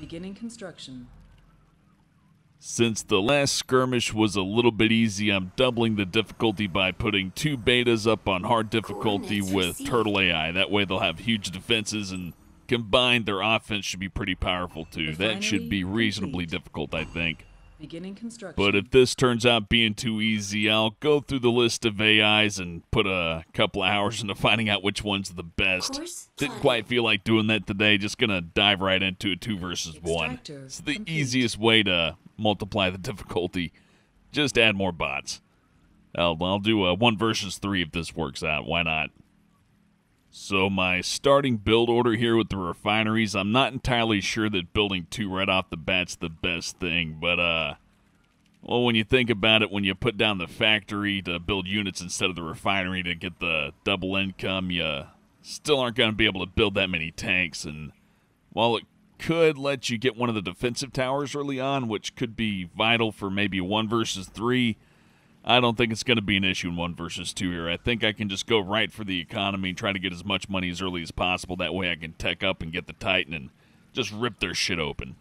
Beginning construction. Since the last skirmish was a little bit easy, I'm doubling the difficulty by putting 2 betas up on hard difficulty with Turtle AI. That way they'll have huge defenses, and combined their offense should be pretty powerful too. That should be reasonably difficult, I think. Beginning construction. But if this turns out being too easy, I'll go through the list of AIs and put a couple of hours into finding out which one's the best. Didn't quite feel like doing that today. Just gonna dive right into a 2 versus 1. It's the easiest way to multiply the difficulty. Just add more bots. I'll do a 1 versus 3 if this works out. Why not? So my starting build order here with the refineries, I'm not entirely sure that building 2 right off the bat's the best thing, but well, when you think about it, when you put down the factory to build units instead of the refinery to get the double income, you still aren't going to be able to build that many tanks, and while it could let you get one of the defensive towers early on, which could be vital for maybe 1 versus 3, I don't think it's going to be an issue in 1 versus 2 here. I think I can just go right for the economy and try to get as much money as early as possible. That way I can tech up and get the Titan and just rip their shit open.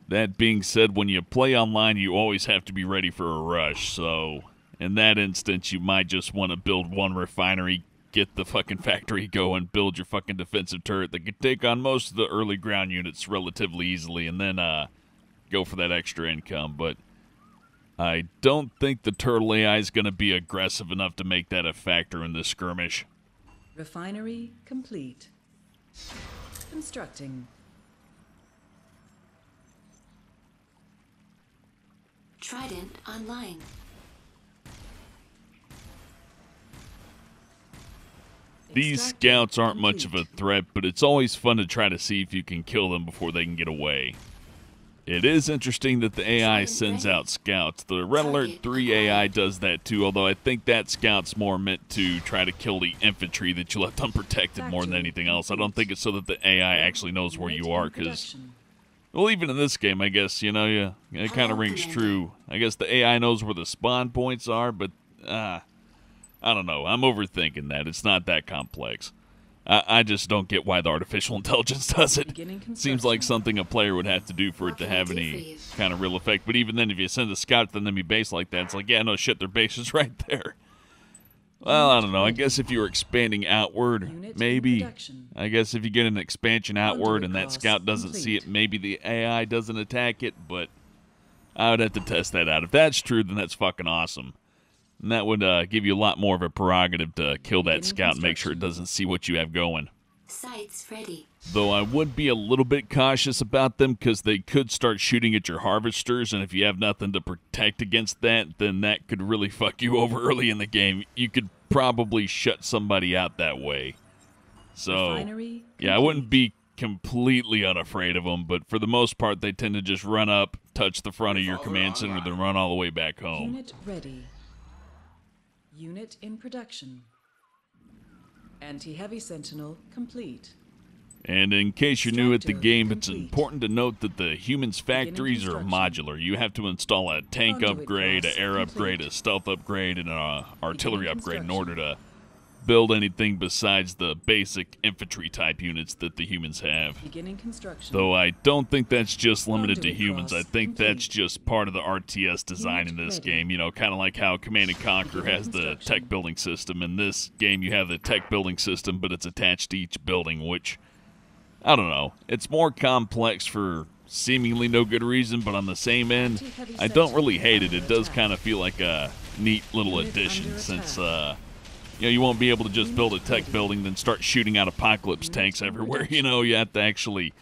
That being said, when you play online, you always have to be ready for a rush. So in that instance, you might just want to build 1 refinery, get the fucking factory going, build your fucking defensive turret that can take on most of the early ground units relatively easily, and then go for that extra income. But I don't think the Turtle AI is going to be aggressive enough to make that a factor in this skirmish. Refinery complete. Constructing. Trident online. These scouts aren't much of a threat, but it's always fun to try to see if you can kill them before they can get away. It is interesting that the AI sends out scouts. The Red Alert 3 AI does that too, although I think that scout's more meant to try to kill the infantry that you left unprotected more than anything else. I don't think it's so that the AI actually knows where you are, because, well, even in this game, I guess, you know, it kind of rings true. I guess the AI knows where the spawn points are, but, I don't know. I'm overthinking that. It's not that complex. I just don't get why the artificial intelligence does it. Seems like something a player would have to do for it to have any kind of real effect. But even then, if you send a scout to the enemy base like that, it's like, yeah, no shit, their base is right there. Well, I don't know. I guess if you were expanding outward, maybe. I guess if you get an expansion outward and that scout doesn't see it, maybe the AI doesn't attack it. But I would have to test that out. If that's true, then that's fucking awesome. And that would give you a lot more of a prerogative to kill that scout and make sure it doesn't see what you have going. Sites ready. Though I would be a little bit cautious about them, because they could start shooting at your harvesters, and if you have nothing to protect against that, then that could really fuck you over early in the game. You could probably shut somebody out that way. So, yeah, I wouldn't be completely unafraid of them, but for the most part, they tend to just run up, touch the front of your command center, then run all the way back home. Unit ready. Unit in production. Anti-heavy sentinel complete. And in case you're new at the game, it's important to note that the humans' factories are modular. You have to install a tank upgrade, an air upgrade, a stealth upgrade, and an artillery upgrade in order to build anything besides the basic infantry type units that the humans have. Though I don't think that's just limited to humans. I think that's just part of the RTS design in this game. You know, kind of like how Command & Conquer has the tech building system. In this game, you have the tech building system, but it's attached to each building, which, I don't know. It's more complex for seemingly no good reason, but on the same end, I don't really hate it. It does kind of feel like a neat little addition, since, you know, you won't be able to just build a tech building, then start shooting out apocalypse tanks everywhere. You know, you have to actually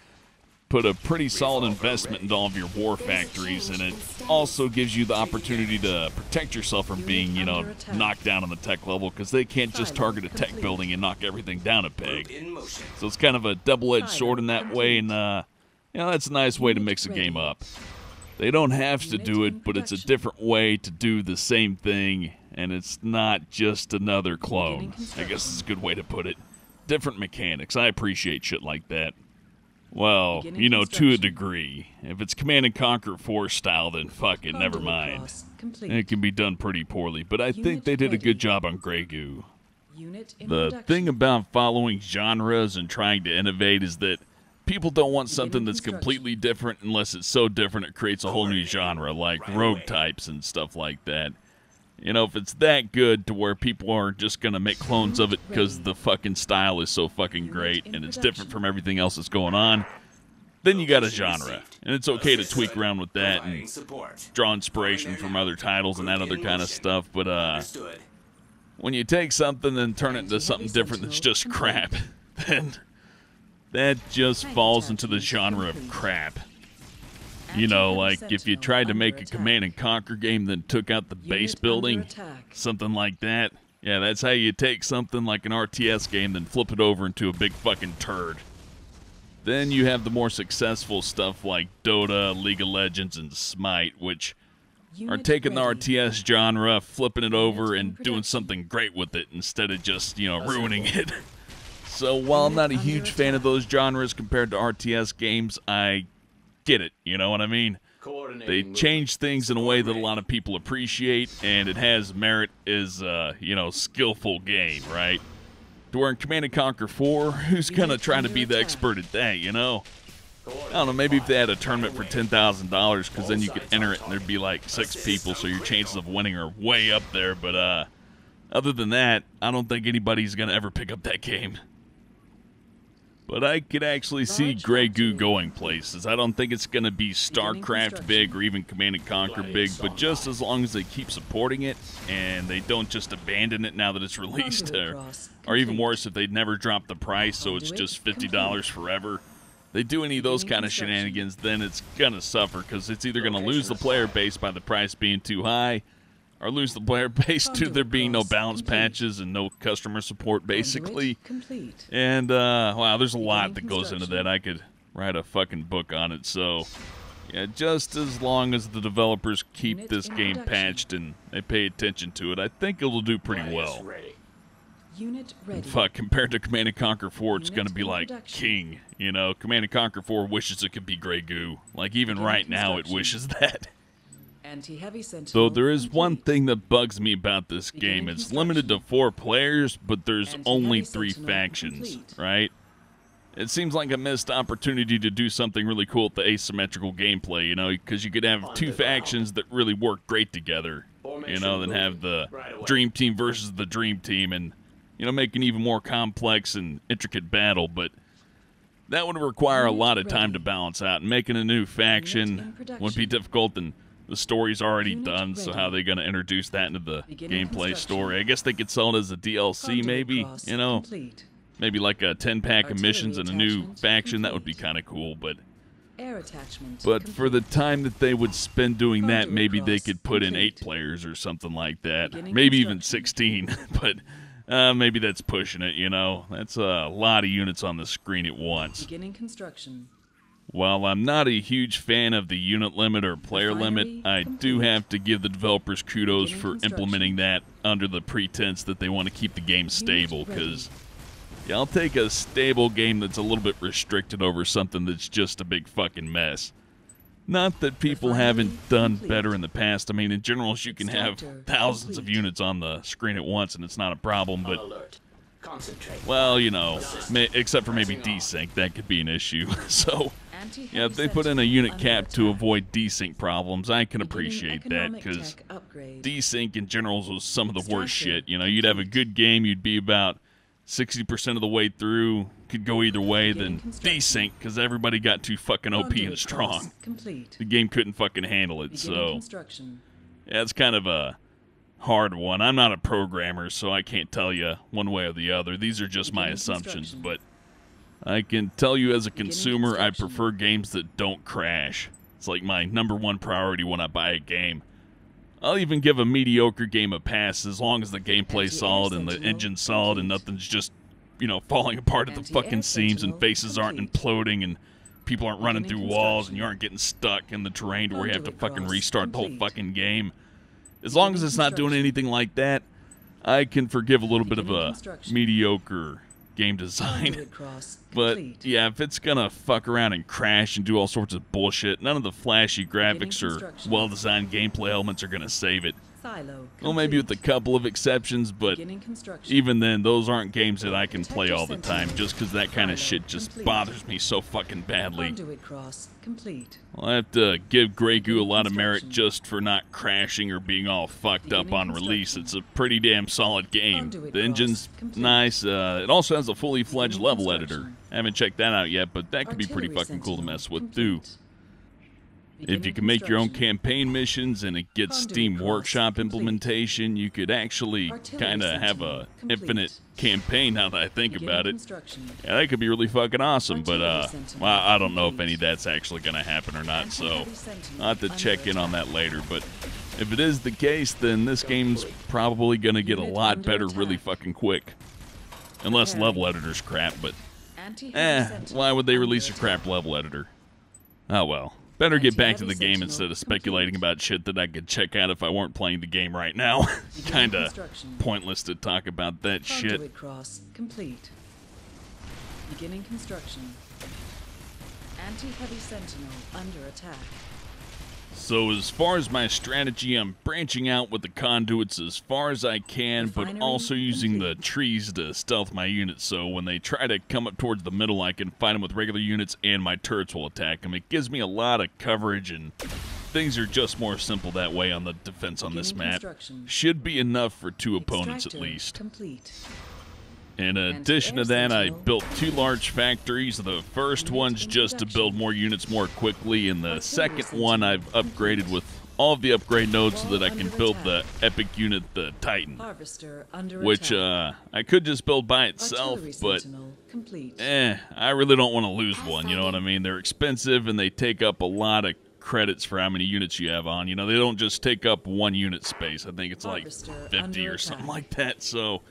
put a pretty solid investment into all of your war factories, and it also gives you the opportunity to protect yourself from being, you know, knocked down on the tech level, because they can't just target a tech building and knock everything down a peg. So it's kind of a double-edged sword in that way, and, you know, that's a nice way to mix a game up. They don't have to do it, but it's a different way to do the same thing, and it's not just another clone. I guess it's a good way to put it. Different mechanics. I appreciate shit like that. Well, you know, to a degree. If it's Command & Conquer 4 style, then fuck it, never mind. It can be done pretty poorly, but I think they did a good job on Grey Goo. The thing about following genres and trying to innovate is that people don't want something that's completely different unless it's so different it creates a whole new genre, like rogue types and stuff like that. You know, if it's that good to where people are just going to make clones of it because the fucking style is so fucking great and it's different from everything else that's going on, then you got a genre. And it's okay to tweak around with that and draw inspiration from other titles and that other kind of stuff. But when you take something and turn it into something different that's just crap, then that just falls into the genre of crap. You know, like if you tried to make a Command and Conquer game then took out the base building, something like that. Yeah, that's how you take something like an RTS game then flip it over into a big fucking turd. Then you have the more successful stuff like Dota, League of Legends, and Smite, which are taking the RTS genre, flipping it over, and doing something great with it instead of just, you know, ruining it. So while I'm not a huge fan of those genres compared to RTS games, I get it, you know what I mean? They change things in a way that a lot of people appreciate, and it has merit as you know, skillful game, right? To where in Command & Conquer 4, who's gonna try to be the expert at that, you know? I don't know, maybe if they had a tournament for $10,000, because then you could enter it and there'd be like 6 people, so your chances of winning are way up there, but other than that, I don't think anybody's gonna ever pick up that game. But I could actually see Grey Goo going places. I don't think it's going to be StarCraft big or even Command & Conquer big, but just as long as they keep supporting it and they don't just abandon it now that it's released, or even worse, if they never drop the price so it's just $50 forever. They do any of those kind of shenanigans, then it's going to suffer because it's either going to lose the player base by the price being too high or lose the player base to there being no balance patches and no customer support, basically. And, wow, there's a lot that goes into that. I could write a fucking book on it. So, yeah, just as long as the developers keep this game patched and they pay attention to it, I think it'll do pretty well. Fuck, compared to Command & Conquer 4, it's going to be like king. You know, Command & Conquer 4 wishes it could be Grey Goo. Like, even right now, it wishes that. Though there is one thing that bugs me about this game. It's limited to 4 players, but there's only 3 factions, right? It seems like a missed opportunity to do something really cool with the asymmetrical gameplay, you know, because you could have 2 factions that really work great together, you know, then have the Dream Team versus the Dream Team and, you know, make an even more complex and intricate battle, but that would require a lot of time to balance out, and making a new faction would be difficult, and the story's already done, so how are they going to introduce that into the gameplay story? I guess they could sell it as a DLC, maybe, you know? Maybe like a 10-pack of missions and a new faction. That would be kind of cool, but for the time that they would spend doing that, maybe they could put in 8 players or something like that. Maybe even 16, but maybe that's pushing it, you know? That's a lot of units on the screen at once. While I'm not a huge fan of the unit limit or player limit, I do have to give the developers kudos for implementing that under the pretense that they want to keep the game stable, because yeah, I'll take a stable game that's a little bit restricted over something that's just a big fucking mess. Not that people haven't done better in the past. I mean, in general, you can have thousands of units on the screen at once and it's not a problem, but well, you know, except for maybe desync, that could be an issue. So, yeah, if they put in a unit cap to avoid desync problems, I can appreciate that, because desync in general was some of the worst shit. You know, you'd have a good game, you'd be about 60% of the way through, could go either way, then desync, because everybody got too fucking OP and strong. The game couldn't fucking handle it, so yeah, it's kind of a hard one. I'm not a programmer, so I can't tell you one way or the other. These are just my assumptions, but I can tell you as a consumer, I prefer games that don't crash. It's like my #1 priority when I buy a game. I'll even give a mediocre game a pass as long as the gameplay's solid and the engine's solid and nothing's just, you know, falling apart at the fucking seams and faces aren't imploding and people aren't running through walls and you aren't getting stuck in the terrain to where you have to fucking restart the whole fucking game. As long as it's not doing anything like that, I can forgive a little bit of a mediocre game design. But yeah, if it's gonna fuck around and crash and do all sorts of bullshit, none of the flashy graphics or well-designed gameplay elements are gonna save it. Silo. Well, maybe with a complete. couple of exceptions, but Beginning construction. even then, those aren't games that I can play Protector all the time, Sentinel. just because that kind of Silo shit just complete. bothers me so fucking badly. Conduit cross complete. I'll have to give Grey Goo a lot of merit Construction. just for not crashing or being all fucked up Beginning on release. construction. It's a pretty damn solid game. Conduit The engine's cross complete. nice. It also has a fully fledged Beginning level editor. construction. I haven't checked that out yet, but that could be pretty Artillery fucking cool to Sentinel mess with complete. too. If Beginning you can make your own construction. campaign missions and it gets Conduit Steam cross Workshop complete. implementation, you could actually Artillery kind of have Sentinel a complete. infinite campaign now that I think Beginning about it. construction. Yeah, that could be really fucking awesome, but Artillery Sentinel well, I don't know if complete. any of that's actually going to happen or not, so Anti-heavy Sentinel I'll have to under check in on attack. that later. But if it is the case, then this game's probably going to get a Unit lot under better really attack. fucking quick. Unless Preparing. level editor's crap, but Anti-heavy Sentinel why would they under release a attack. crap level editor? Oh well. Better get back to the Anti-heavy game Sentinel instead of speculating complete. about shit that I could check out if I weren't playing the game right now. Beginning Kinda construction. pointless to talk about that shit. Conduit cross complete. Beginning construction. Anti-heavy Sentinel under attack. So as far as my strategy, I'm branching out with the conduits as far as I can, but Refinery also using the complete. trees to stealth my units, so when they try to come up towards the middle, I can fight them with regular units and my turrets will attack them. It gives me a lot of coverage, and things are just more simple that way on the defense on this Beginning map. construction. Should be enough for 2 opponents at Extractor least. complete. In addition to that, I Sentinel built 2 large factories. The first Unit one's in just to build production. more units more quickly, and the Artillery second one Sentinel I've upgraded with all of the upgrade nodes so Wall that I can under build attack. the epic unit, the Titan, Harvester under which attack. I could just build by itself, Artillery but Sentinel complete. I really don't want to lose Have one, you fun. know what I mean? They're expensive and they take up a lot of credits for how many units you have on. You know, they don't just take up 1 unit space. I think it's like Harvester 50 under or something attack. like that, so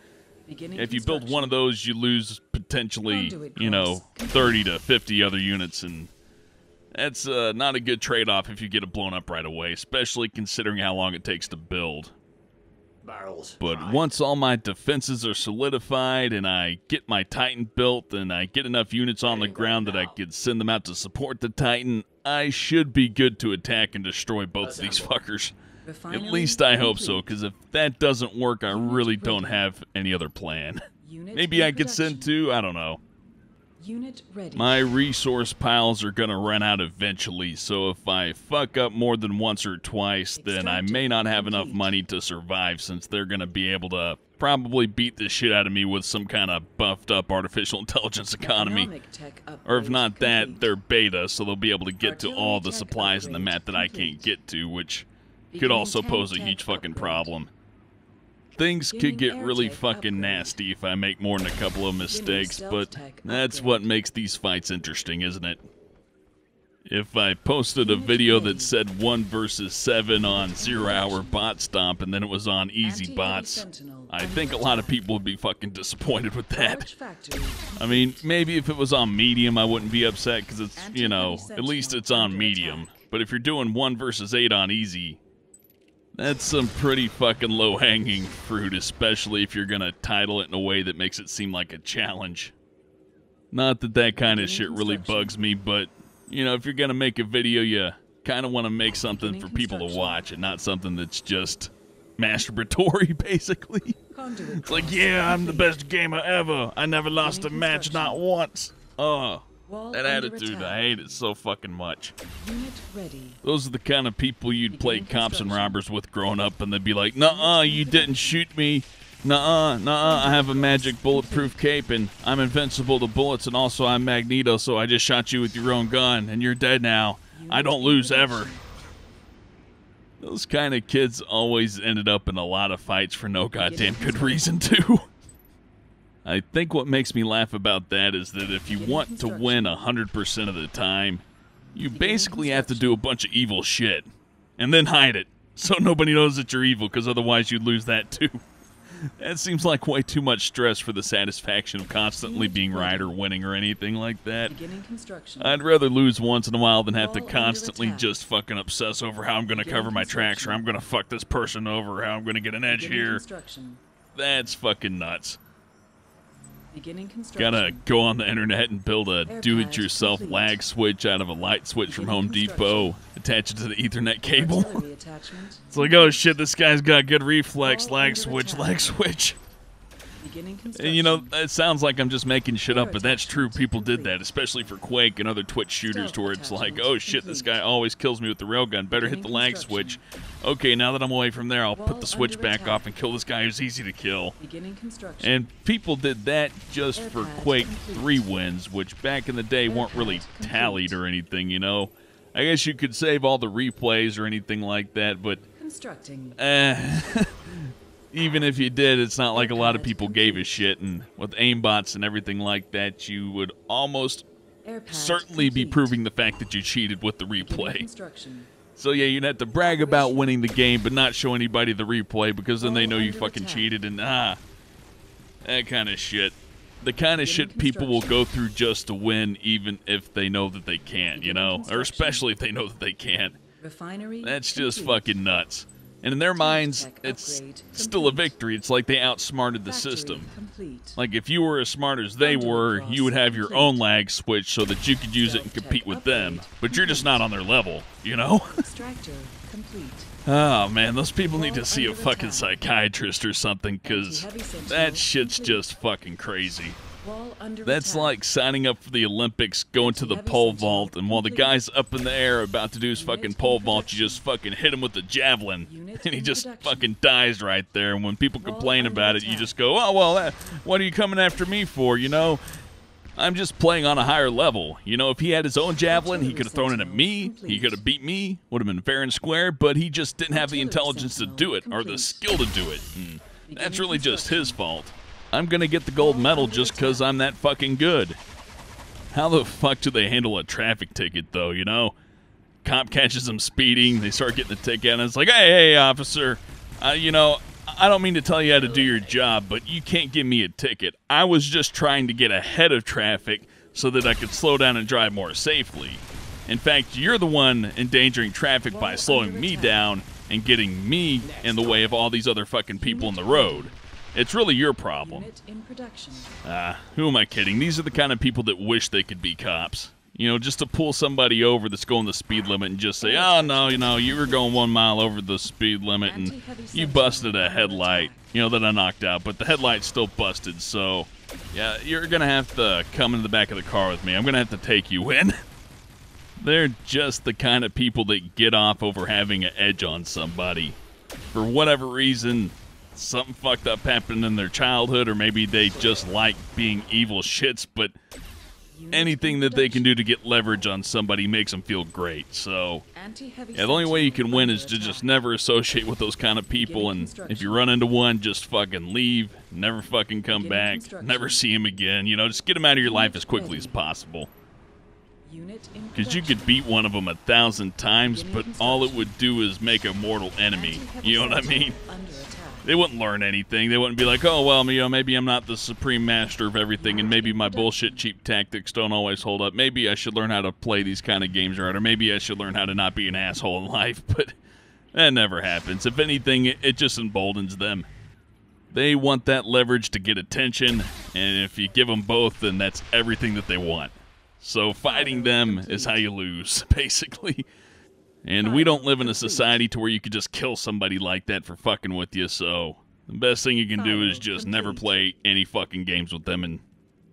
Beginning if you build one of those, you lose potentially, Conduit you know, cross. 30 to 50 other units, and that's not a good trade-off if you get it blown up right away, especially considering how long it takes to build. Barrels. But once all my defenses are solidified and I get my Titan built and I get enough units on the ground that I could send them out to support the Titan, I should be good to attack and destroy both of these fuckers. At Refinery least I hope so, complete. because if that doesn't work, I Unit really don't ready. have any other plan. Unit Maybe in I could send production. 2, I don't know. Unit ready. My resource piles are gonna run out eventually, so if I fuck up more than once or twice, then I may not have enough Complete. money to survive, since they're gonna be able to probably beat the shit out of me with some kind of buffed up artificial intelligence economy. Economic tech Or if upgrade not that, complete. they're beta, so they'll be able to get to all Artillery the tech supplies in the upgrade map that I can't complete. get to, which could Beginning also tank pose a tech huge fucking upgrade. problem. Things could Beginning get air really tech fucking upgrade. nasty if I make more than a couple of mistakes, stealth but tech that's upgrade. what makes these fights interesting, isn't it? If I posted a Unit video ready. that said 1 versus 7 on 0 hour bot stomp and then it was on easy Anti-heavy bots, Sentinel I under think a lot of people would be fucking disappointed with that. Large factory I mean, maybe if it was on medium, I wouldn't be upset because it's, you know, Anti-heavy at least Sentinel it's on under medium. attack. But if you're doing 1 versus 8 on easy, that's some pretty fucking low-hanging fruit, especially if you're gonna title it in a way that makes it seem like a challenge. Not that that kind of Beginning shit really construction. bugs me, but, you know, if you're gonna make a video, you kind of want to make something Beginning for people to construction. watch and not something that's just masturbatory, basically. conduit It's like, cross yeah, I'm the complete. best gamer ever. I never lost a Beginning match, not construction. once. Wall That under attitude, attack. I hate it so fucking much. Unit ready. Those are the kind of people you'd play Beginning cops and construction. robbers with growing up, and they'd be like, nuh-uh, you didn't shoot me. Nuh-uh, I have a magic bulletproof cape, and I'm invincible to bullets, and also I'm Magneto, so I just shot you with your own gun, and you're dead now. I don't lose ever. Those kind of kids always ended up in a lot of fights for no goddamn good reason, too. I think what makes me laugh about that is that if you want to win 100% of the time, you basically have to do a bunch of evil shit. And then hide it, so nobody knows that you're evil, because otherwise you'd lose that too. That seems like way too much stress for the satisfaction of constantly being right or winning or anything like that. Beginning construction. I'd rather lose once in a while than have to Wall under constantly attack. just fucking obsess over how I'm going to Beginning cover my tracks, or construction. I'm going to fuck this person over, or how I'm going to get an edge Beginning here. construction. That's fucking nuts. Beginning construction. Gotta go on the internet and build a Air do-it-yourself pad lag complete. switch out of a light switch from Beginning Home Depot, attach it to the Ethernet cable. Artillery attachment. It's like, oh shit, this guy's got good reflex, All lag under switch, attack. lag switch. Beginning construction. And you know, it sounds like I'm just making shit up, Air but that's true. attachment People did complete. that, especially for Quake and other Twitch shooters, to where it's like, attachment oh shit, this complete. guy always kills me with the railgun. Better hit the Beginning lag construction. switch. Okay, now that I'm away from there, I'll put Wall the switch under back attack. off and kill this guy who's easy to kill. Beginning construction. And people did that just Air for pad Quake complete. 3 wins, which back in the day Air weren't really pad complete. tallied or anything, you know? I guess you could save all the replays or anything like that, but Constructing. even if you did, it's not like a lot of Air pad people gave a complete. shit. And with aimbots and everything like that, you would almost Air pad certainly be complete. proving the fact that you cheated with the Beginning replay. construction. So yeah, you'd have to brag about winning the game, but not show anybody the replay, because then they All know you under fucking attack. cheated, and that kind of shit. The kind of Beginning shit people will construction. go through just to win, even if they know that they can't, you Beginning know? Or construction. especially if they know that they can't. Refinery. That's just complete. fucking nuts. And in their minds, tech it's upgrade still a complete. victory. It's like they outsmarted the Factory system. Complete. Like, if you were as smart as they Conduit were, cross you would have your complete. own lag switch so that you could use it and Stealth compete tech with them. upgrade But you're just complete. not on their level, you know? Extractor complete. Oh, man, those people need to Wall see a under fucking attack. psychiatrist or something, because Anti-heavy sentinel that shit's complete. just fucking crazy. Wall under That's attack. like signing up for the Olympics, going to the Anti-heavy pole sentinel vault, and while the complete. guy's up in the air about to do his Unit fucking in pole vault, you production. just fucking hit him with the javelin, Unit and he in just production. fucking dies right there. And when people Wall complain under about it, you attack. just go, oh, well, what are you coming after me for, you know? I'm just playing on a higher level. You know, if he had his own javelin, he Artillery could have thrown it at sentinel me, he complete. could have beat me, would have been fair and square, but he just didn't have the Artillery intelligence to sentinel do it, or the complete. skill to do it. And that's Beginning really just construction. his fault. I'm gonna get the gold Wall medal under just because attack. I'm that fucking good. How the fuck do they handle a traffic ticket, though, you know? Cop catches them speeding, they start getting the ticket, and it's like, hey, officer, you know, I don't mean to tell you how to do your job, but you can't give me a ticket. I was just trying to get ahead of traffic so that I could slow down and drive more safely. In fact, you're the one endangering traffic by Wall slowing under me attack. down and getting me in the way of all these other fucking people in the road. It's really your problem. Unit in production. Who am I kidding? These are the kind of people that wish they could be cops. You know, just to pull somebody over that's going the speed limit and just say, oh, no, you know, you were going 1 mile over the speed limit and Anti-heavy you sentinel busted a under headlight, attack. you know, that I knocked out, but the headlight's still busted, so, yeah, you're going to have to come into the back of the car with me. I'm going to have to take you in. They're just the kind of people that get off over having an edge on somebody. For whatever reason, something fucked up happened in their childhood, or maybe they just like being evil shits, but Unit anything in that they can do production. to get leverage on somebody makes them feel great. So, Anti-heavy yeah, the only way you sentinel can win under is to attack. just never associate with those kind of people, Beginning and if you run into one, just fucking leave, never fucking come Beginning back, construction. never see him again, you know, just get him out of your life Unit as quickly ready. as possible. Unit in Because you production. could beat one of them 1,000 times, Beginning but all it construction. would do is make a mortal enemy. Anti-heavy You know what I sentinel mean? Under attack. They wouldn't learn anything. They wouldn't be like, oh, well, you know, maybe I'm not the supreme master of everything, and maybe my bullshit cheap tactics don't always hold up. Maybe I should learn how to play these kind of games right, or maybe I should learn how to not be an asshole in life, but that never happens. If anything, it just emboldens them. They want that leverage to get attention, and if you give them both, then that's everything that they want. So fighting them is how you lose, basically. And we don't live in a society to where you could just kill somebody like that for fucking with you, so the best thing you can do is just never play any fucking games with them, and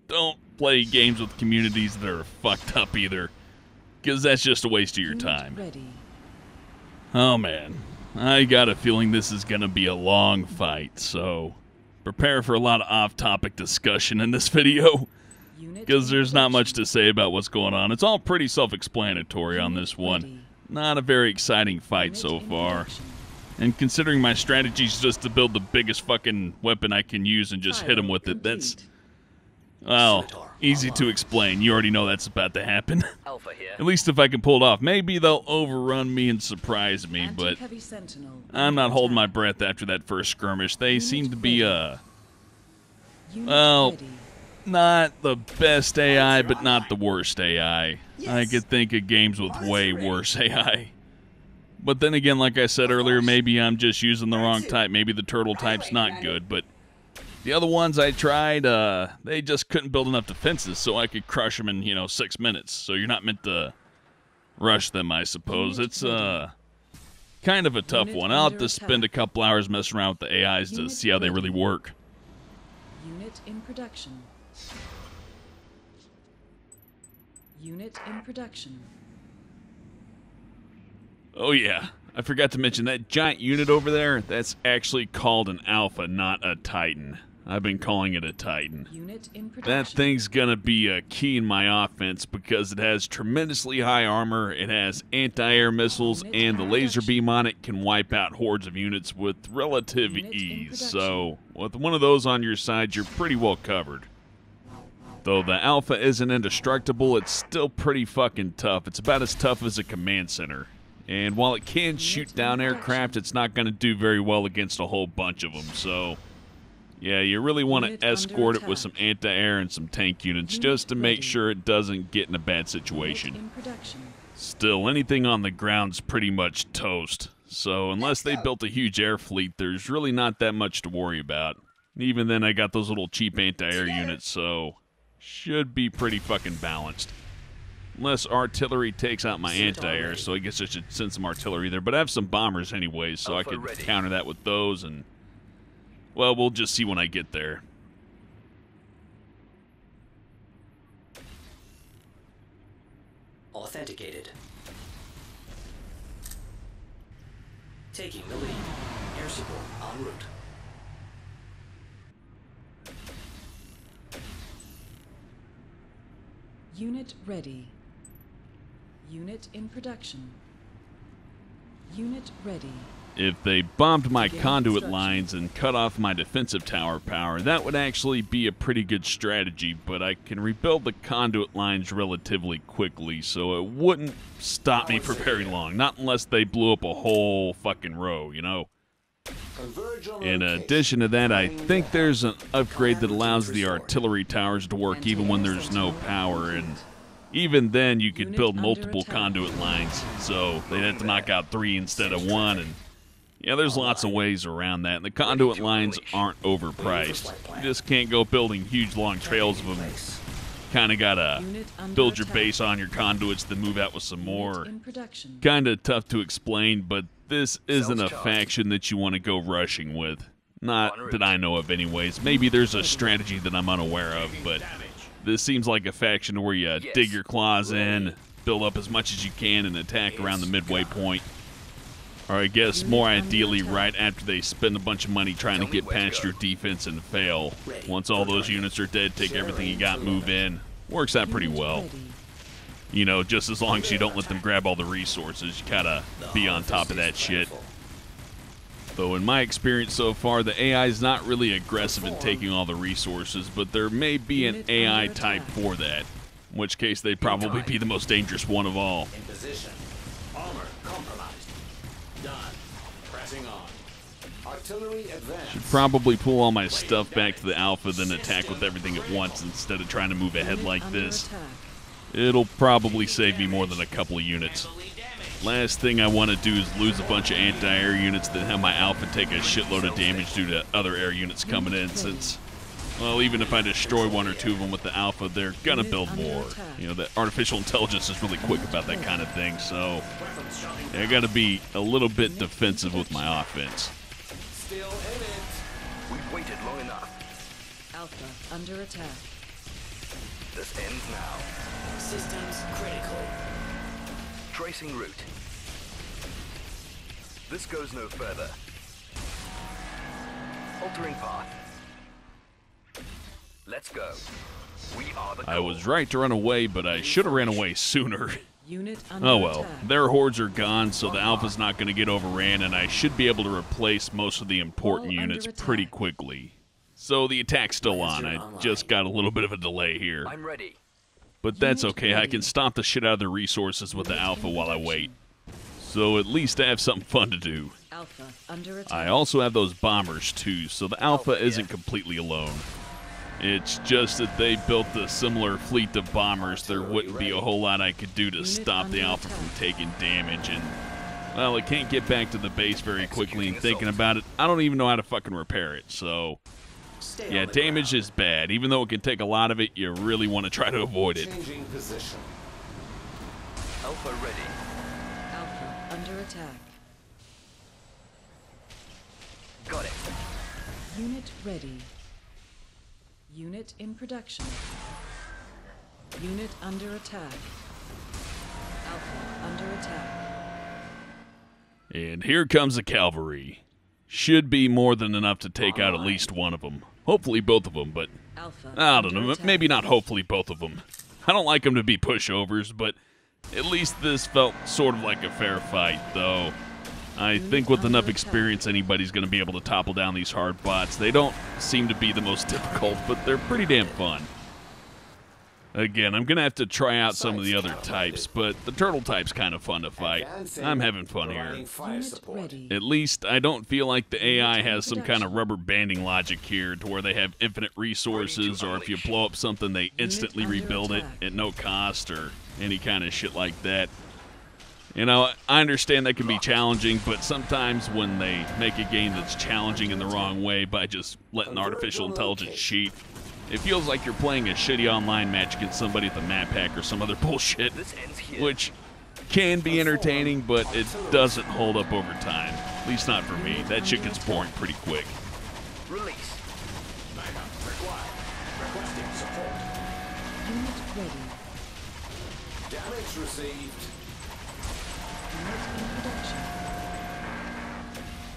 don't play games with communities that are fucked up either, because that's just a waste of your Unit time. ready. Oh man, I got a feeling this is gonna be a long fight, so prepare for a lot of off-topic discussion in this video, Unit because in there's not much production. to say about what's going on. It's all pretty self-explanatory on Unit this one. ready. Not a very exciting fight Unit so in far. production. And considering my strategy is just to build the biggest fucking weapon I can use and just hit him with it, that's, Complete. well, Scimitar easy to online. explain. You already know that's about to happen. Alpha here. At least if I can pull it off. Maybe they'll overrun me and surprise me, but Anti-heavy sentinel I'm under not holding my attack. breath after that first skirmish. They Unit seem to be, Unit well, ready. not the best AI, but not the worst AI. I could think of games with way worse AI. But then again, like I said earlier, maybe I'm just using the wrong type. Maybe the turtle type's not good, but The other ones I tried, they just couldn't build enough defenses so I could crush them in, 6 minutes. So you're not meant to rush them, I suppose. It's kind of a tough one. I'll have to spend a couple hours messing around with the AIs to see how they really work. Unit in production. Unit in production. Oh yeah, I forgot to mention that giant unit over there, that's actually called an Alpha, not a Titan. I've been calling it a Titan. Unit in production. That thing's gonna be a key in my offense because it has tremendously high armor, it has anti-air missiles, and the laser beam on it can wipe out hordes of units with relative ease. So, with one of those on your side, you're pretty well covered. Though the Alpha isn't indestructible, it's still pretty fucking tough. It's about as tough as a command center. And while it can shoot down aircraft, it's not going to do very well against a whole bunch of them. So, yeah, you really want to escort it with some anti-air and some tank units just to make sure it doesn't get in a bad situation. Still, anything on the ground's pretty much toast. So, unless they built a huge air fleet, there's really not that much to worry about. Even then, I got those little cheap anti-air units, so should be pretty fucking balanced. Unless artillery takes out my anti-air, so I guess I should send some artillery there. But I have some bombers anyways, so I could counter that with those, and, well, we'll just see when I get there. Authenticated. Taking the lead. Air support en route. Unit ready. Unit in production. Unit ready. If they bombed my conduit lines and cut off my defensive tower power, that would actually be a pretty good strategy, but I can rebuild the conduit lines relatively quickly, so it wouldn't stop me for very long. Not unless they blew up a whole fucking row, you know? In addition to that, I think there's an upgrade that allows the artillery towers to work even when there's no power, and even then you could build multiple conduit lines, so they'd have to knock out 3 instead of 1, and yeah, there's lots of ways around that, and the conduit lines aren't overpriced. You just can't go building huge long trails of them. Kinda gotta build your base on your conduits, then move out with some more. Kinda tough to explain, but this isn't a faction that you want to go rushing with. Not that I know of anyways. Maybe there's a strategy that I'm unaware of, but this seems like a faction where you dig your claws in, build up as much as you can, and attack around the midway point. Or I guess more ideally right after they spend a bunch of money trying to get past your defense and fail. Once all those units are dead, take everything you got, move in. Works out pretty well. You know, just as long as you don't let them grab all the resources, you gotta be on top of that shit. Though in my experience so far, the AI is not really aggressive in taking all the resources, but there may be an AI type for that. In which case, they'd probably be the most dangerous one of all. In position. Armor compromised. Done. Pressing on. Artillery advanced. Should probably pull all my stuff back to the Alpha, then attack with everything at once instead of trying to move ahead like this. It'll probably save me more than a couple of units. Last thing I want to do is lose a bunch of anti-air units that have my Alpha take a shitload of damage due to other air units coming in, since, well, even if I destroy 1 or 2 of them with the Alpha, they're gonna build more. You know, the artificial intelligence is really quick about that kind of thing, so I gotta be a little bit defensive with my offense. Still in it. We've waited long enough. Alpha under attack. This ends now. Systems critical. Tracing route. This goes no further. Altering path. Let's go. We are the goal. I was right to run away, but I should have ran away sooner. Unit under Oh well, attack. their hordes are gone, so the Alpha's not going to get overran, and I should be able to replace most of the important All units under pretty attack. quickly. So the attack's still on. I just got a little bit of a delay here. I'm ready. But that's okay, I can stomp the shit out of the resources with the Alpha while I wait. So at least I have something fun to do. Alpha under attack. I also have those bombers too, so the Alpha isn't completely alone. It's just that they built a similar fleet of bombers, there wouldn't be a whole lot I could do to stop the Alpha from taking damage, and, well, it can't get back to the base very quickly, and thinking about it, I don't even know how to fucking repair it, so Stay Yeah, on the damage ground. is bad. Even though it can take a lot of it, you really want to try to avoid it. Changing position. Alpha ready. Alpha under attack. Got it. Unit ready. Unit in production. Unit under attack. Alpha under attack. And here comes the cavalry. Should be more than enough to take out at least one of them. Hopefully both of them, but Alpha I don't under know. attack. Maybe not hopefully both of them. I don't like them to be pushovers, but at least this felt sort of like a fair fight, though. I think with enough experience, anybody's going to be able to topple down these hard bots. They don't seem to be the most difficult, but they're pretty damn fun. Again, I'm going to have to try out some of the other types, but the turtle type's kind of fun to fight. I'm having fun here. Providing fire Unit support. ready. At least I don't feel like the AI has some kind of rubber banding logic here to where they have infinite resources, or if you blow up something, they instantly under rebuild it attack. at no cost or any kind of shit like that. You know, I understand that can be challenging, but sometimes when they make a game that's challenging in the wrong way by just letting artificial intelligence cheat, it feels like you're playing a shitty online match against somebody at the map pack or some other bullshit, This ends here. which can be entertaining, but it doesn't hold up over time. At least not for me. That shit gets boring pretty quick. Release. Backup required. Requesting support. Unit ready. Damage received. Unit in production.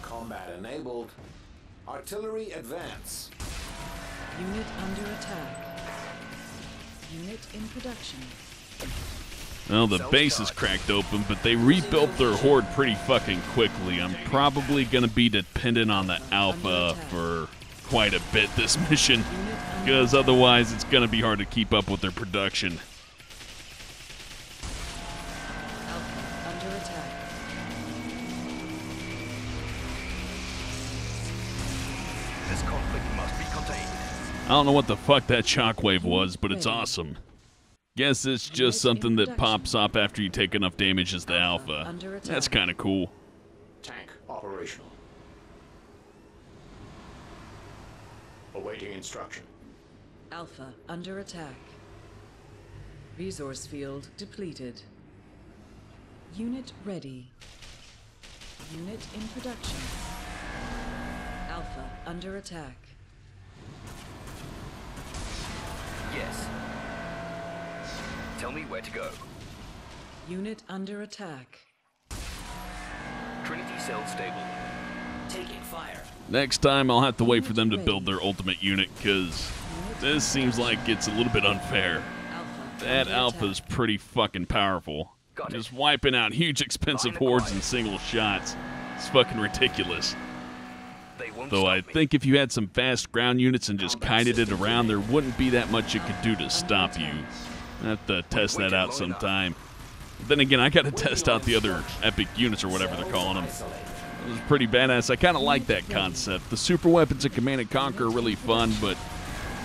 Combat enabled. Artillery advance. Unit under attack. Unit in production. Well, the base is cracked open, but they rebuilt their horde pretty fucking quickly. I'm probably going to be dependent on the alpha for quite a bit this mission, because otherwise it's going to be hard to keep up with their production. Alpha under attack. This conflict must be contained. I don't know what the fuck that shockwave was, but it's awesome. Guess it's just something that pops up after you take enough damage as the alpha. That's kind of cool. Tank operational. Awaiting instruction. Alpha under attack. Resource field depleted. Unit ready. Unit in production. Alpha under attack. Yes. Tell me where to go. Unit under attack. Trinity cell stable. Taking fire. Next time I'll have to wait for them to build their ultimate unit, because this seems like it's a little bit unfair. Alpha That under alpha's attack. pretty fucking powerful. Got it. Just wiping out huge expensive hordes in single shots. It's fucking ridiculous. They won't Though stop I me. think if you had some fast ground units and just kited it around, there wouldn't be that much it could do to stop you. I have to test that out sometime. But then again, I gotta test out the other epic units or whatever they're calling them. It was pretty badass. I kind of like that concept. The super weapons in Command & Conquer are really fun, but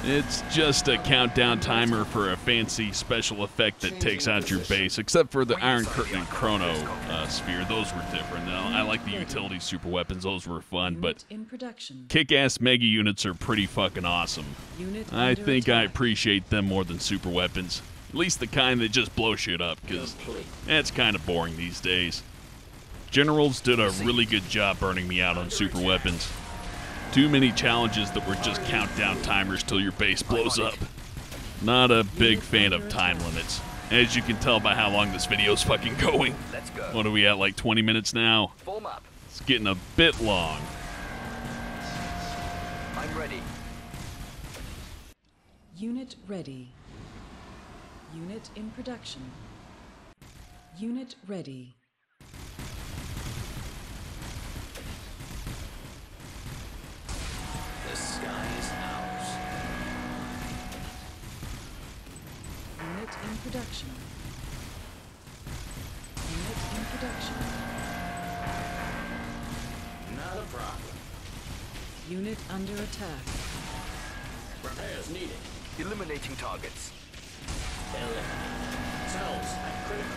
it's just a countdown timer for a fancy special effect that takes out your base, except for the Iron Curtain and Chrono Sphere. Those were different. Now, I like the utility super weapons. Those were fun, but Unit in production. kick-ass mega units are pretty fucking awesome. Unit I under think I attack. appreciate them more than super weapons. At least the kind that just blow shit up, because that's kind of boring these days. Generals did a really good job burning me out on super weapons. Too many challenges that were just countdown timers till your base blows up. Not a big fan of time limits. As you can tell by how long this video's fucking going. Let's go. What are we at, like 20 minutes now? Form up. It's getting a bit long. I'm ready. Unit ready. Unit in production. Unit ready. The sky is ours. Unit in production. Unit in production. Not a problem. Unit under attack. Repairs needed. Eliminating targets. Cells at critical.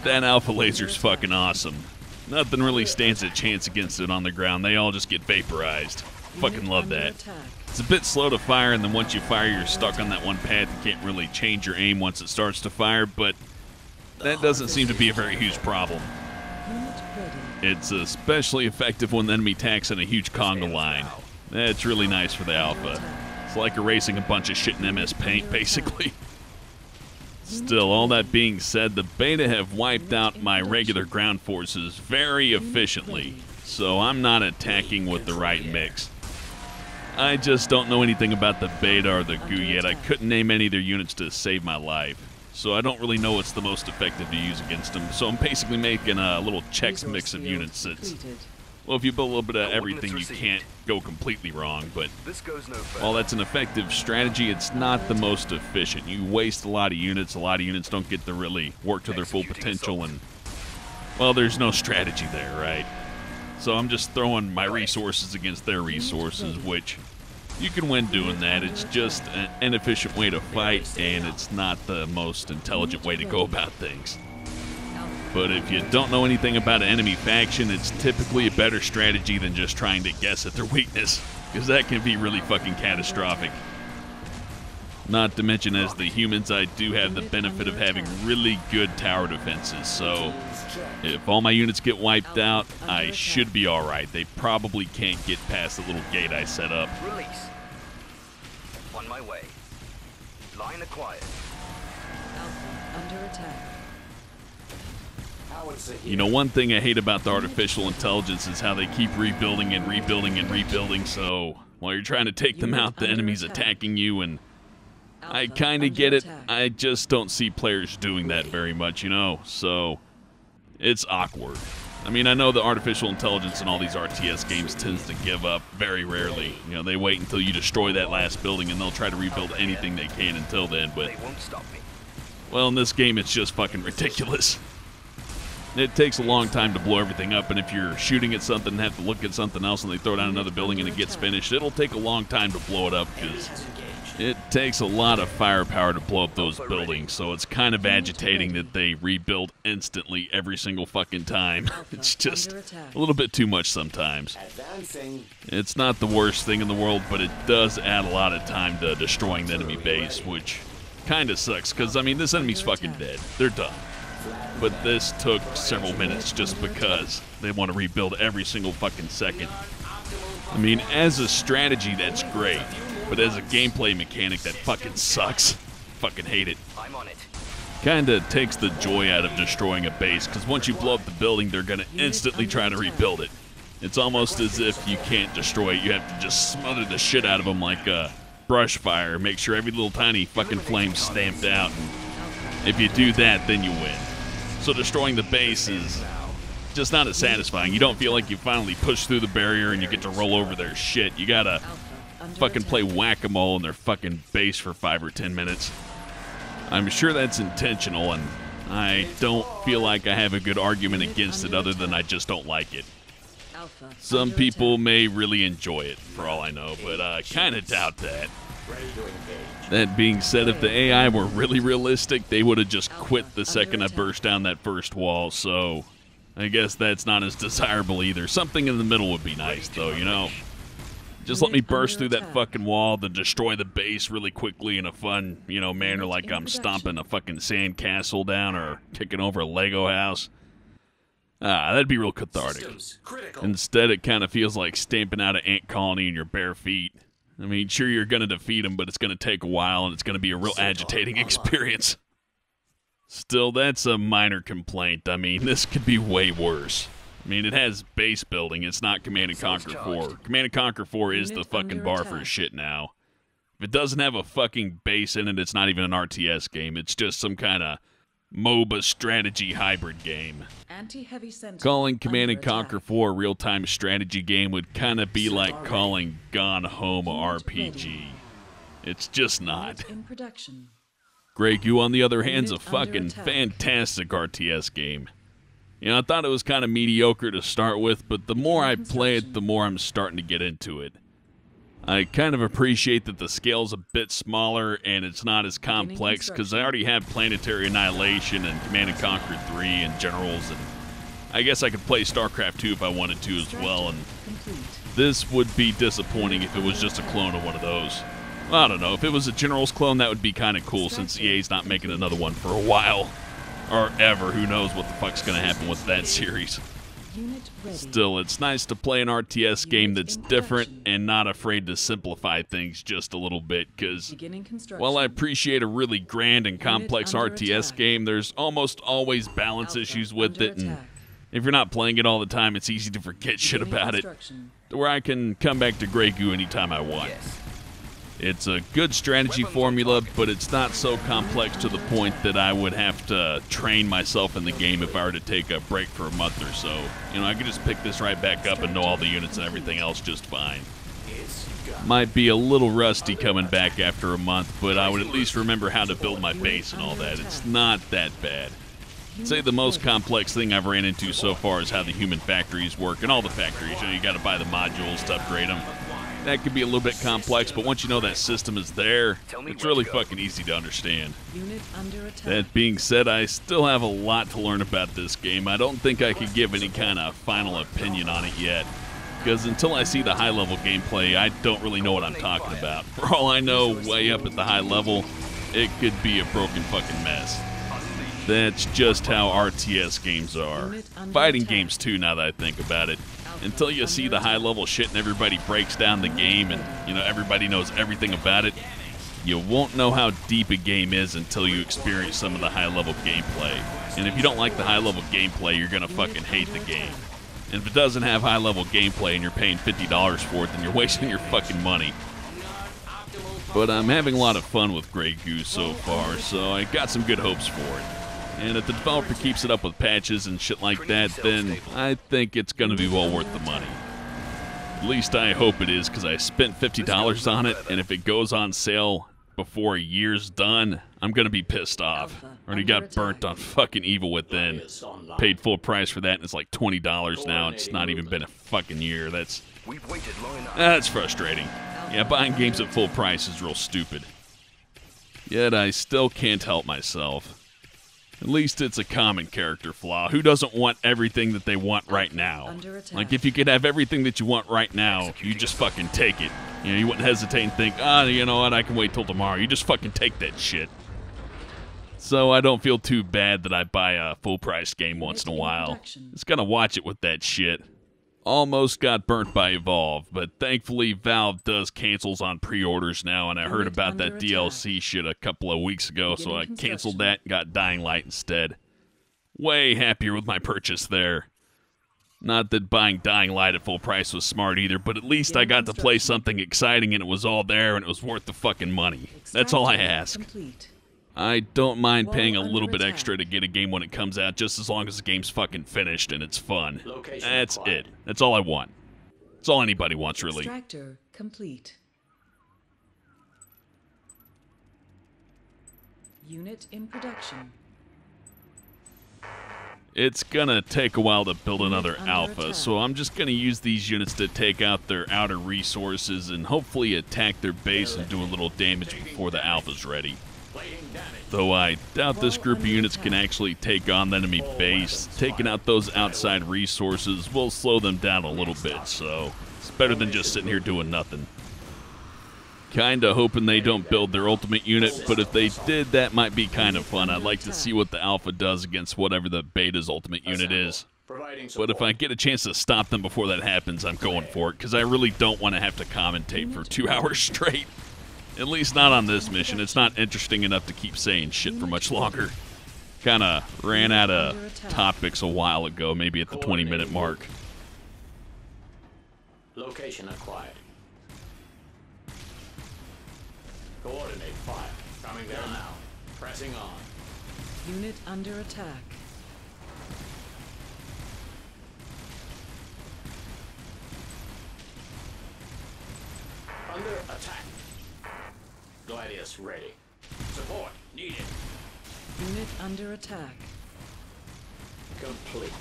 That alpha laser's fucking awesome. Nothing really stands a chance against it on the ground. They all just get vaporized. Fucking Unit love under that. Attack. It's a bit slow to fire, and then once you fire, you're stuck on that one path. You can't really change your aim once it starts to fire, but that doesn't seem to be a very huge problem. Unit ready. It's especially effective when the enemy attacks in a huge conga line. That's really nice for the Alpha. It's like erasing a bunch of shit in MS Paint, basically. Still, all that being said, the Beta have wiped out my regular ground forces very efficiently, so I'm not attacking with the right mix. I just don't know anything about the Beta or the GU yet. I couldn't name any of their units to save my life, so I don't really know what's the most effective to use against them. So I'm basically making a little Chex mix of units that's, well, if you build a little bit of everything, you can't go completely wrong, but This goes no further. while that's an effective strategy, it's not the most efficient. You waste a lot of units. A lot of units don't get to really work to their full potential, and, well, there's no strategy there, right? So I'm just throwing my resources against their resources, which you can win doing that. It's just an inefficient way to fight, and it's not the most intelligent way to go about things. But if you don't know anything about an enemy faction, it's typically a better strategy than just trying to guess at their weakness, because that can be really fucking catastrophic. Not to mention, as the humans, I do have the benefit of having really good tower defenses, so if all my units get wiped out, I should be alright. They probably can't get past the little gate I set up. Release. On my way. Line acquired. Alpha under attack. You know, one thing I hate about the artificial intelligence is how they keep rebuilding and rebuilding and rebuilding, so while you're trying to take them out, the enemy's attacking you, and I kind of get it. I just don't see players doing that very much, you know, so it's awkward. I mean, I know the artificial intelligence in all these RTS games tends to give up very rarely. You know, they wait until you destroy that last building, and they'll try to rebuild anything they can until then, but, They won't stop me. well, in this game, it's just fucking ridiculous. It takes a long time to blow everything up, and if you're shooting at something and have to look at something else and they throw down another building and it gets finished, it'll take a long time to blow it up, because it takes a lot of firepower to blow up those buildings, so it's kind of agitating that they rebuild instantly every single fucking time. It's just a little bit too much sometimes. It's not the worst thing in the world, but it does add a lot of time to destroying the enemy base, which kind of sucks, because, I mean, this enemy's fucking dead. They're done. But this took several minutes just because they want to rebuild every single fucking second. I mean, as a strategy, that's great. But as a gameplay mechanic, that fucking sucks. Fucking hate it. I'm on it. Kinda takes the joy out of destroying a base, because once you blow up the building, they're gonna instantly try to rebuild it. It's almost as if you can't destroy it. You have to just smother the shit out of them like a brush fire. Make sure every little tiny fucking flame's stamped out. And if you do that, then you win. So destroying the base is just not as satisfying. You don't feel like you finally push through the barrier and you get to roll over their shit. You gotta fucking play whack-a-mole in their fucking base for 5 or 10 minutes. I'm sure that's intentional, and I don't feel like I have a good argument against it other than I just don't like it. Some people may really enjoy it, for all I know, but I kind of doubt that. That being said, if the AI were really realistic, they would have just quit the second I burst down that first wall, so I guess that's not as desirable either. Something in the middle would be nice, though, you know? Just let me burst through that fucking wall, then destroy the base really quickly in a fun, you know, manner, like I'm stomping a fucking sand castle down or kicking over a Lego house. That'd be real cathartic. Instead, it kind of feels like stamping out an ant colony in your bare feet. I mean, sure, you're going to defeat them, but it's going to take a while, and it's going to be a real agitating experience. Still, that's a minor complaint. I mean, this could be way worse. I mean, it has base building. It's not Command & Conquer 4. Command & Conquer 4 is the fucking bar for shit now. If it doesn't have a fucking base in it, it's not even an RTS game. It's just some kind of MOBA strategy hybrid game. Calling Command & Conquer 4 a real-time strategy game would kind of be like calling Gone Home a RPG. It's just not. Grey Goo, on the other hand, is a fucking fantastic RTS game. You know, I thought it was kind of mediocre to start with, but the more I play it, the more I'm starting to get into it. I kind of appreciate that the scale's a bit smaller and it's not as complex, because I already have Planetary Annihilation and Command & Conquer 3 and Generals, and I guess I could play StarCraft 2 if I wanted to as well, and This would be disappointing if it was just a clone of one of those. I don't know. If it was a General's clone, that would be kind of cool since EA's not making another one for a while. Or ever. Who knows what the fuck's going to happen with that series. Unit ready. Still, it's nice to play an RTS game that's different and not afraid to simplify things just a little bit, because Beginning construction. while I appreciate a really grand and complex under RTS attack. game, there's almost always balance Alpha issues with under it, and attack. if you're not playing it all the time, it's easy to forget shit Beginning about it, construction. where I can come back to Grey Goo anytime I want. Yes. It's a good strategy formula, but it's not so complex to the point that I would have to train myself in the game if I were to take a break for a month or so. You know, I could just pick this right back up and know all the units and everything else just fine. It's got Might be a little rusty coming back after a month, but I would at least remember how to build my base and all that. It's not that bad. I'd say the most complex thing I've ran into so far is how the human factories work, and all the factories. You know, you got to buy the modules to upgrade them. That could be a little bit complex, but once you know that system is there, it's really fucking easy to understand. Unit under attack. That being said, I still have a lot to learn about this game. I don't think I could give any kind of final opinion on it yet, because until I see the high-level gameplay, I don't really know what I'm talking about. For all I know, way up at the high level, it could be a broken fucking mess. That's just how RTS games are. Fighting games too, now that I think about it. Until you see the high-level shit and everybody breaks down the game and, you know, everybody knows everything about it, you won't know how deep a game is until you experience some of the high-level gameplay. And if you don't like the high-level gameplay, you're gonna fucking hate the game. And if it doesn't have high-level gameplay and you're paying $50 for it, then you're wasting your fucking money. But I'm having a lot of fun with Grey Goose so far, so I got some good hopes for it. And if the developer keeps it up with patches and shit like that, then I think it's going to be well worth the money. At least I hope it is, because I spent $50 on it, and if it goes on sale before a year's done, I'm going to be pissed off. Already got burnt on fucking Evil Within. Paid full price for that, and it's like $20 now. It's not even been a fucking year. That's frustrating. Yeah, buying games at full price is real stupid. Yet I still can't help myself. At least it's a common character flaw. Who doesn't want everything that they want right now? Like, if you could have everything that you want right now, you just fucking take it. You know, you wouldn't hesitate and think, you know what, I can wait till tomorrow. You just fucking take that shit. So I don't feel too bad that I buy a full-price game once in a while. Just gotta watch it with that shit. Almost got burnt by Evolve, but thankfully Valve does cancels on pre-orders now, and I heard about that DLC shit a couple of weeks ago, so I canceled that and got Dying Light instead. Way happier with my purchase there. Not that buying Dying Light at full price was smart either, but at least I got to play something exciting and it was all there and it was worth the fucking money. That's all I ask. I don't mind paying a little bit extra to get a game when it comes out, just as long as the game's fucking finished and it's fun. That's it. That's all I want. That's all anybody wants, really. Extractor complete. Unit in production. It's gonna take a while to build another alpha, so I'm just gonna use these units to take out their outer resources and hopefully attack their base and do a little damage before the alpha's ready. Though I doubt this group of units can actually take on the enemy base, taking out those outside resources will slow them down a little bit, so it's better than just sitting here doing nothing. Kinda hoping they don't build their ultimate unit, but if they did, that might be kind of fun. I'd like to see what the alpha does against whatever the beta's ultimate unit is. But if I get a chance to stop them before that happens, I'm going for it, because I really don't want to have to commentate for 2 hours straight. At least not on this mission. It's not interesting enough to keep saying shit for much longer. Kinda ran out of topics a while ago, maybe at the 20-minute mark. Location acquired. Coordinate fire. Coming down now. Pressing on. Unit under attack. Under attack. Gladius ready. Support needed. Unit under attack. Complete.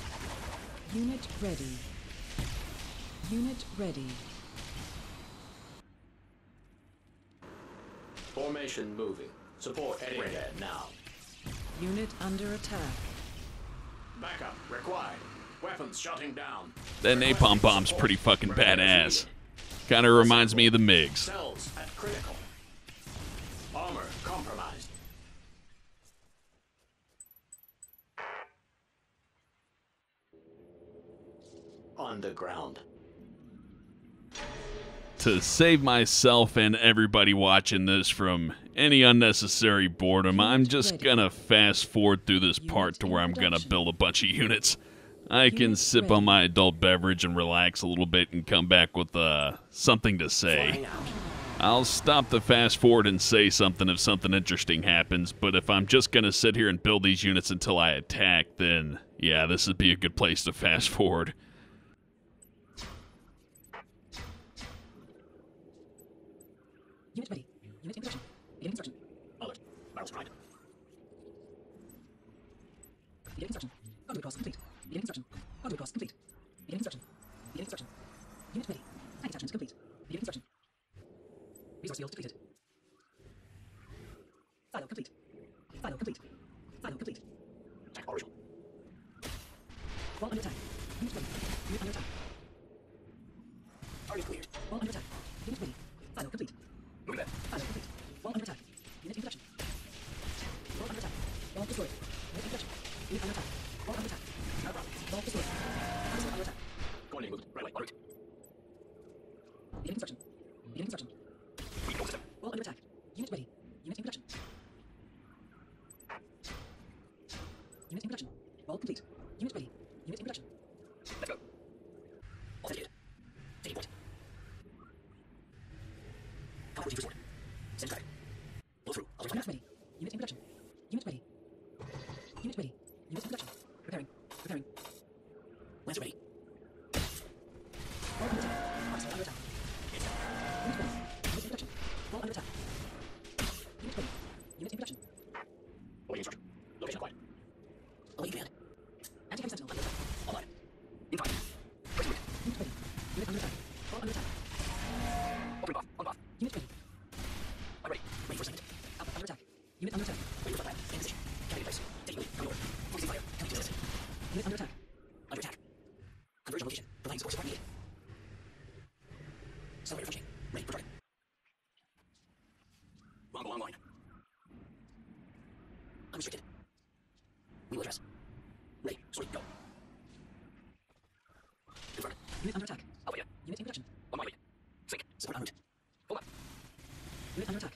Unit ready. Unit ready. Formation moving. Support heading there now. Unit under attack. Backup required. Weapons shutting down. That napalm bomb's pretty fucking badass. Kind of reminds me of the MiGs. Cells at critical. Armor compromised. On the ground. To save myself and everybody watching this from any unnecessary boredom, I'm just gonna fast forward through this part to where I'm gonna build a bunch of units. I can sip on my adult beverage and relax a little bit and come back with something to say. Flying out. I'll stop the fast forward and say something if something interesting happens, but if I'm just gonna sit here and build these units until I attack, then yeah, this would be a good place to fast forward. Unit ready. Unit in position. Beginning construction. Alert. Barrels primed. Beginning construction. Conduit cross complete. Beginning construction. Conduit cross complete. Beginning construction. Beginning construction. Unit ready. Tank attachment complete. Beginning construction. Resource field depleted. Silo complete. Silo complete. Silo complete. Attack operational. Wall under attack. Unit ready. Unit under attack. Target cleared. Wall under attack. Unit ready. Silo complete. Move it. Silo complete. Wall under attack. Unit in production. Wall under attack. Wall destroyed. Unit in production. Unit under attack. Wall under attack. No problem. Wall destroyed. Console under attack. Coordinating movement. Right away. En route. Beginning construction. Beginning construction. Recall system. Wall under attack. Unit ready. Unit in production. Unit in production. Wall complete. Unit ready. Unit in production. Let's go. Authenticated. Taking point. Power restored. Send traffic. Blow through. Alert Unit fire. ready. Unit in production. Unit ready. Unit ready. Unit in production. Preparing. Preparing. Lancer ready. Wall under attack. Console under attack. Unit ready. Unit in production. Wall under attack. Unit ready. Unit in production. Awaiting instruction. Location acquired. Awaiting command. Anti-tank sentinel under attack. Online. In fire. Ready. Unit ready. Unit under attack. Wall under attack. Open buff. On buff. Unit ready. I'm ready. Ready for assignment. Alpha under attack. Unit under attack. Waiting for fire. In position. Counting in place. Taking lead. Coming over. Focusing fire. Counting to assist. Unit under attack. Under attack. Conversion location. Providing support needed. Accelerator functioning. Ready for target. Longbow online. Unrestricted. We will address. Ready. Sorry. Go. Confirmed. Unit under attack. Alpha. Unit in production. On my way. Sync. Support en route. Hold up. Unit under attack.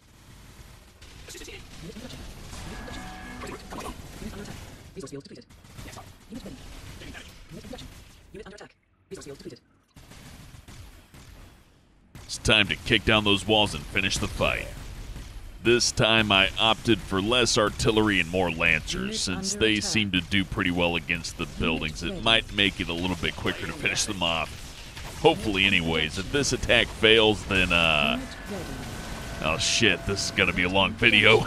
Assistance needed. Unit in production. Unit in production. Ready. Come on. Unit under attack. Resource field depleted. Next up. Unit ready. Taking damage. Unit in production. Unit under attack. Resource field depleted. It's time to kick down those walls and finish the fight. This time I opted for less artillery and more lancers, since they seem to do pretty well against the buildings. It might make it a little bit quicker to finish them off. Hopefully anyways. If this attack fails, then Unit ready. oh shit, this is gonna be a long video.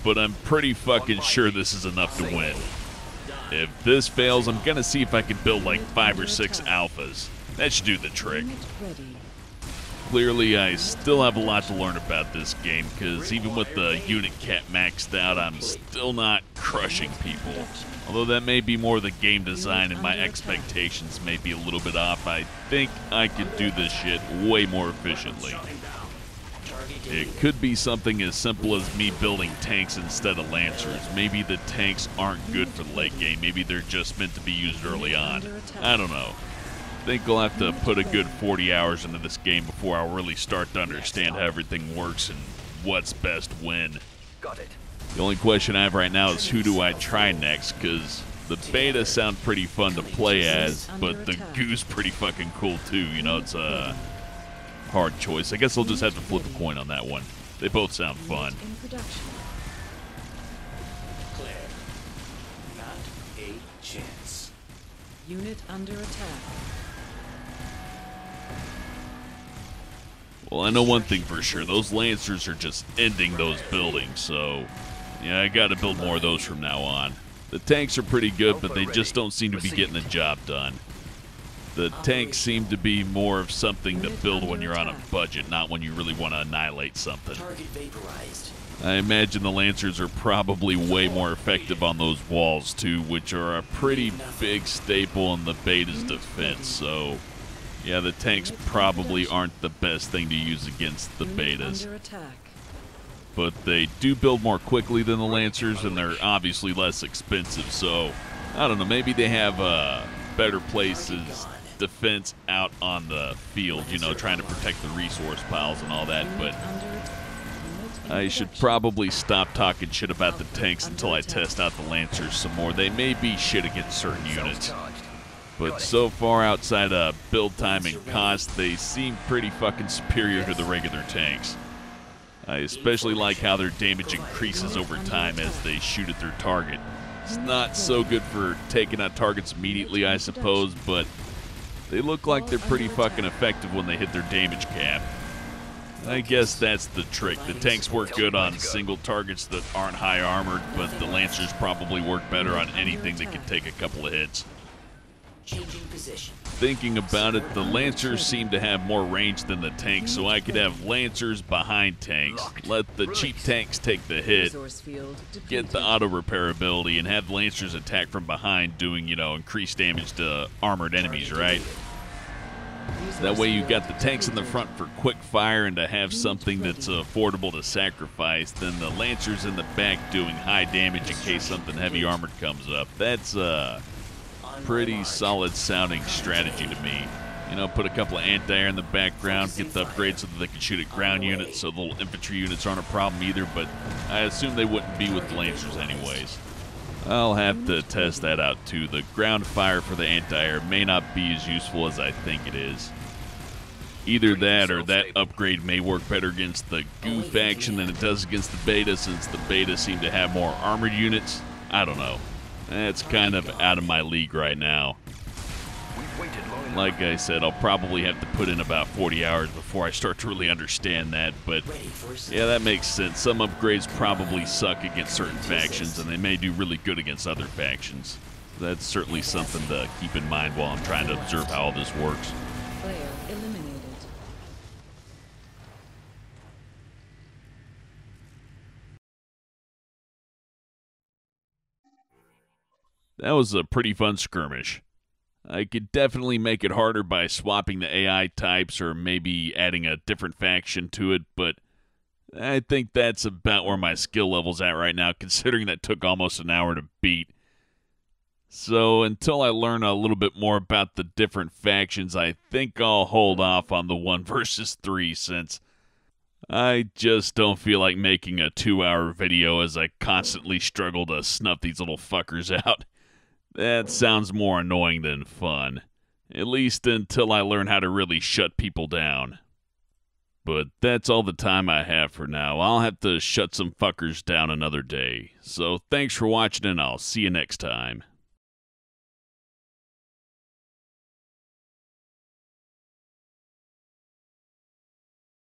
But I'm pretty fucking sure this is enough to win. If this fails, I'm gonna see if I can build like 5 or 6 alphas. That should do the trick. Unit ready. Clearly, I still have a lot to learn about this game, because even with the unit cap maxed out, I'm still not crushing people. Although that may be more the game design and my expectations may be a little bit off, I think I could do this shit way more efficiently. Shutting down. Target It could be something as simple as me building tanks instead of lancers. Maybe the tanks aren't good for the late game. Maybe they're just meant to be used early on. I don't know. I think I'll have to put a good 40 hours into this game before I'll really start to understand how everything works and what's best when. Got it. The only question I have right now is who do I try next, because the beta sound pretty fun to play as, but the goo's pretty fucking cool too. You know, it's a hard choice. I guess I'll just have to flip a coin on that one. They both sound fun. In production. clear. Not a chance. Unit under attack. Well, I know one thing for sure. Those Lancers are just ending those buildings, so yeah, I gotta build more of those from now on. The tanks are pretty good, but they just don't seem to be getting the job done. The tanks seem to be more of something to build when you're on a budget, not when you really want to annihilate something. Target vaporized. I imagine the Lancers are probably way more effective on those walls too, which are a pretty big staple in the beta's defense, so yeah, the tanks probably aren't the best thing to use against the betas. Under attack. But they do build more quickly than the Lancers, and they're obviously less expensive, so I don't know, maybe they have better places, defense out on the field, you know, trying to protect the resource piles and all that, but I should probably stop talking shit about the tanks until I test out the Lancers some more. They may be shit against certain units, but so far outside of build time and cost, they seem pretty fucking superior to the regular tanks. I especially like how their damage increases over time as they shoot at their target. It's not so good for taking out targets immediately, I suppose, but they look like they're pretty fucking effective when they hit their damage cap. I guess that's the trick. The tanks work good on single targets that aren't high armored, but the Lancers probably work better on anything that can take a couple of hits. Changing position. Thinking about it, the Lancers seem to have more range than the tanks, so I could have Lancers behind tanks, let the cheap tanks take the hit, Resource field get the auto repair ability, and have Lancers attack from behind, doing, you know, increased damage to armored enemies, right? That way you got the tanks in the front for quick fire, and to have something that's affordable to sacrifice, then the Lancers in the back doing high damage in case something heavy armored comes up. That's pretty solid sounding strategy to me. You know, put a couple of anti-air in the background, get the upgrade so that they can shoot at ground units, so the little infantry units aren't a problem either, but I assume they wouldn't be with Lancers anyways. I'll have to test that out too. The ground fire for the anti-air may not be as useful as I think it is. Either that or that upgrade may work better against the goo faction than it does against the beta, since the beta seem to have more armored units. I don't know. That's kind of out of my league right now. Like I said, I'll probably have to put in about 40 hours before I start to really understand that, but yeah, that makes sense. Some upgrades probably suck against certain factions, and they may do really good against other factions. That's certainly something to keep in mind while I'm trying to observe how all this works. Player eliminated. That was a pretty fun skirmish. I could definitely make it harder by swapping the AI types or maybe adding a different faction to it, but I think that's about where my skill level's at right now, considering that took almost an hour to beat. So until I learn a little bit more about the different factions, I think I'll hold off on the 1 versus 3, since I just don't feel like making a 2-hour video as I constantly struggle to snuff these little fuckers out. That sounds more annoying than fun. At least until I learn how to really shut people down. But that's all the time I have for now. I'll have to shut some fuckers down another day. So thanks for watching, and I'll see you next time.